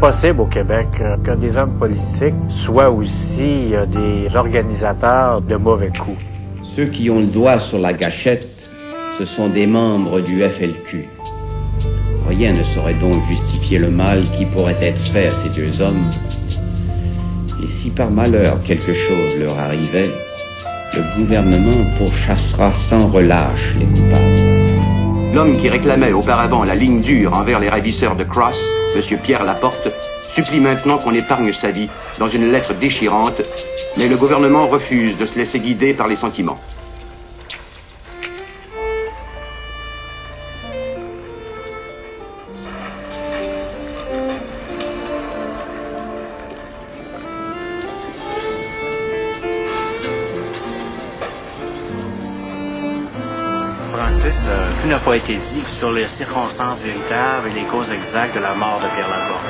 Possible au Québec que des hommes politiques soient aussi des organisateurs de mauvais coups. Ceux qui ont le doigt sur la gâchette, ce sont des membres du FLQ. Rien ne saurait donc justifier le mal qui pourrait être fait à ces deux hommes. Et si par malheur quelque chose leur arrivait, le gouvernement pourchassera sans relâche les coupables. L'homme qui réclamait auparavant la ligne dure envers les ravisseurs de Cross, M. Pierre Laporte, supplie maintenant qu'on épargne sa vie dans une lettre déchirante, mais le gouvernement refuse de se laisser guider par les sentiments. Francis, tout n'a pas été dit sur les circonstances véritables et les causes exactes de la mort de Pierre Laporte.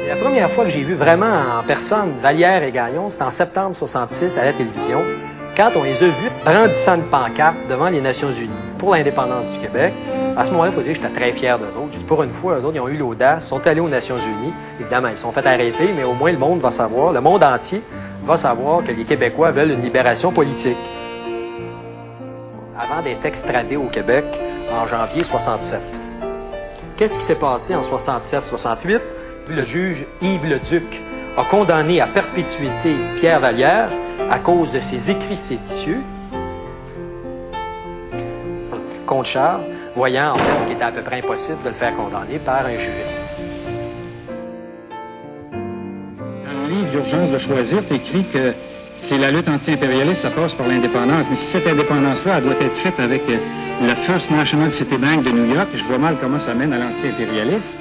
La première fois que j'ai vu vraiment en personne Vallière et Gagnon, c'était en septembre 66 à la télévision, quand on les a vus brandissant une pancarte devant les Nations Unies pour l'indépendance du Québec. À ce moment-là, il faut dire que j'étais très fier d'eux autres. J'ai dit, pour une fois, eux autres, ils ont eu l'audace, sont allés aux Nations Unies. Évidemment, ils se sont fait arrêter, mais au moins le monde va savoir, le monde entier va savoir que les Québécois veulent une libération politique. Avant d'être extradés au Québec en janvier 67. Qu'est-ce qui s'est passé en 67-68? Le juge Yves Leduc a condamné à perpétuité Pierre Vallière à cause de ses écrits séditieux contre Charles, voyant en fait qu'il était à peu près impossible de le faire condamner par un jury. Dans le livre L'urgence de choisir, tu écris que si la lutte anti-impérialiste, ça passe par l'indépendance. Mais si cette indépendance-là, elle doit être faite avec le First National City Bank de New York, je vois mal comment ça mène à l'anti-impérialisme.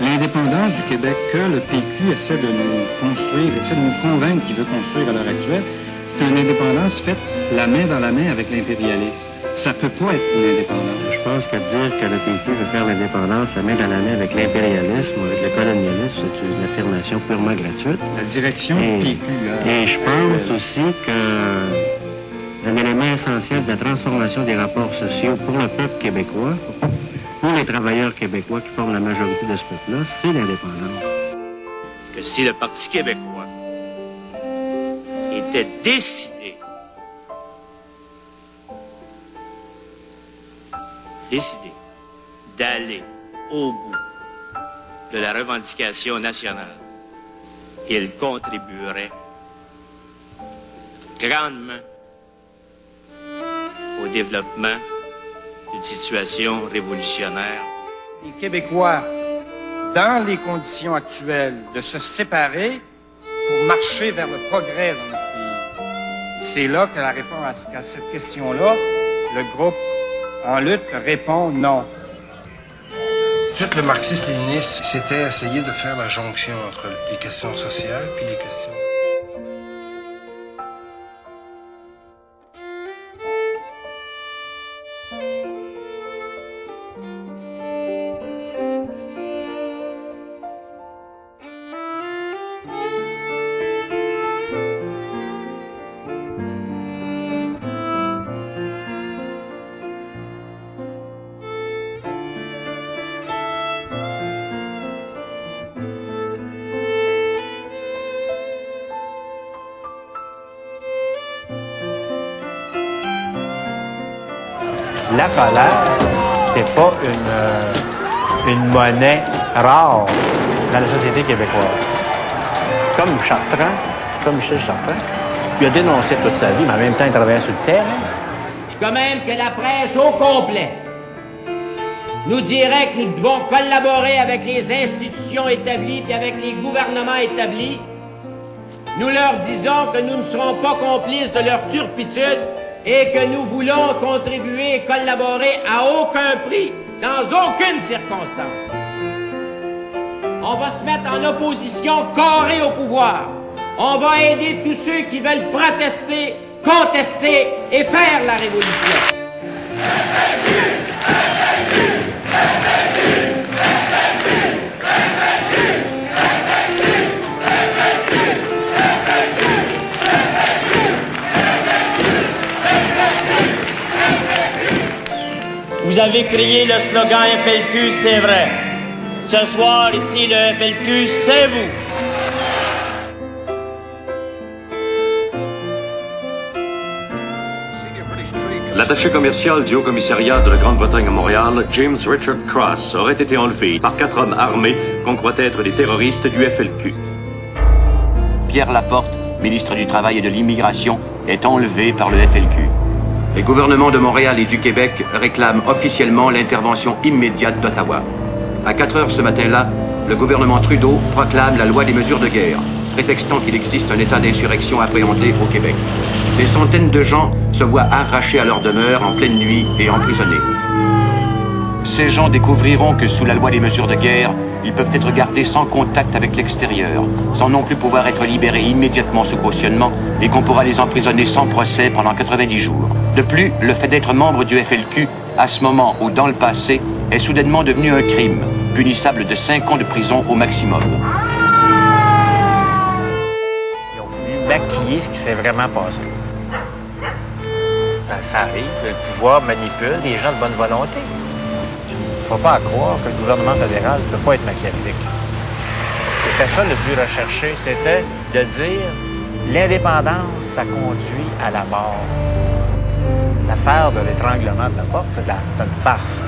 L'indépendance du Québec que le PQ essaie de nous construire, essaie de nous convaincre qu'il veut construire à l'heure actuelle, c'est une indépendance faite la main dans la main avec l'impérialisme. Ça peut pas être une indépendance. Je pense que dire que le PQ veut faire l'indépendance la main dans la main avec l'impérialisme ou avec le colonialisme, c'est une affirmation purement gratuite. La direction du PQ. Et je pense aussi que un élément essentiel de la transformation des rapports sociaux pour le peuple québécois, pour les travailleurs québécois qui forment la majorité de ce peuple-là, c'est l'indépendance. Que si le Parti québécois était décidé d'aller au bout de la revendication nationale, il contribuerait grandement au développement d'une situation révolutionnaire. Les Québécois, dans les conditions actuelles, de se séparer pour marcher vers le progrès dans notre pays. C'est là que la réponse à cette question-là, le groupe En lutte répond non. Tout le marxiste-léniniste, c'était essayer de faire la jonction entre les questions sociales puis les questions... La colère, c'est pas une monnaie rare dans la société québécoise. Comme Chartrand, comme Michel Chartrand, il a dénoncé toute sa vie, mais en même temps, il travaillait sur le terrain. Quand même que la presse au complet nous dirait que nous devons collaborer avec les institutions établies puis avec les gouvernements établis, nous leur disons que nous ne serons pas complices de leur turpitude et que nous voulons contribuer et collaborer à aucun prix, dans aucune circonstance. On va se mettre en opposition carrée au pouvoir. On va aider tous ceux qui veulent protester, contester et faire la révolution. Vous avez crié le slogan FLQ, c'est vrai. Ce soir, ici, le FLQ, c'est vous. L'attaché commercial du Haut-Commissariat de la Grande-Bretagne à Montréal, James Richard Cross, aurait été enlevé par 4 hommes armés qu'on croit être des terroristes du FLQ. Pierre Laporte, ministre du Travail et de l'Immigration, est enlevé par le FLQ. Les gouvernements de Montréal et du Québec réclament officiellement l'intervention immédiate d'Ottawa. À 4 heures ce matin-là, le gouvernement Trudeau proclame la loi des mesures de guerre, prétextant qu'il existe un état d'insurrection appréhendé au Québec. Des centaines de gens se voient arrachés à leur demeure en pleine nuit et emprisonnés. Ces gens découvriront que sous la loi des mesures de guerre, ils peuvent être gardés sans contact avec l'extérieur, sans non plus pouvoir être libérés immédiatement sous cautionnement et qu'on pourra les emprisonner sans procès pendant 90 jours. De plus, le fait d'être membre du FLQ, à ce moment ou dans le passé, est soudainement devenu un crime, punissable de 5 ans de prison au maximum. Ils ont voulu maquiller ce qui s'est vraiment passé. Ça arrive, le pouvoir manipule des gens de bonne volonté. Il ne faut pas croire que le gouvernement fédéral ne peut pas être machiavélique. C'était ça le plus recherché, c'était de dire l'indépendance, ça conduit à la mort. L'affaire de l'étranglement de la porte, c'est une farce.